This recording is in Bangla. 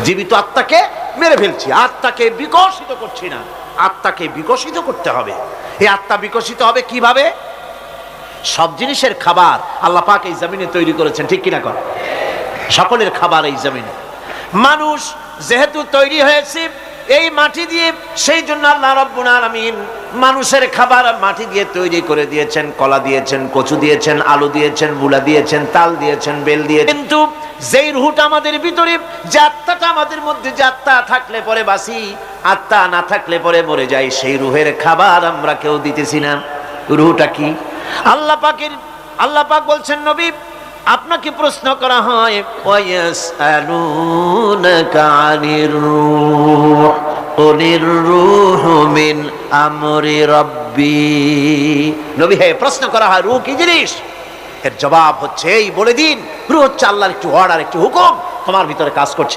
জীবিত আত্মাকে মেরে ফেলছি, আত্মাকে বিকশিত করছি না। আত্মাকে বিকশিত করতে হবে। এই আত্মা বিকশিত হবে কিভাবে? সব জিনিসের খাবার আল্লাহ পাক এই জমিনে তৈরি করেছেন, ঠিক কিনা কর? সকলের খাবার এই জমিনে। মানুষ যেহেতু তৈরি হয়েছে এই মাটি দিয়ে, সেই জন্য আল্লাহ রাব্বুল আলামিন মানুষের খাবার মাটি দিয়ে তৈরি করে দিয়েছেন। কলা দিয়েছেন, কচু দিয়েছেন, আলু দিয়েছেন, মূলা দিয়েছেন, তাল দিয়েছেন, বেল দিয়েছেন। কিন্তু যেই রুহটা আমাদের ভিতরে, যে আত্মাটা আমাদের মধ্যে, যে আত্মা থাকলে পরে বাঁচি, আত্মা না থাকলে পরে মরে যাই, সেই রুহের খাবার আমরা কেউ দিতেছি না। রুহটা কি? আল্লাহ পাক বলছেন, নবী আপনাকে প্রশ্ন করা হয়, ওয়ায়াসআলুনাকা আনির রূহ কুলির রূহু মিন আমরি রাব্বি। নবী হে, প্রশ্ন করা হয় রূহ কি জিনিস? এর জবাব হচ্ছে এই বলে দিন, রূহ হচ্ছে আল্লাহর একটু অর্ডার, একটু হুকুম তোমার ভিতরে কাজ করছে।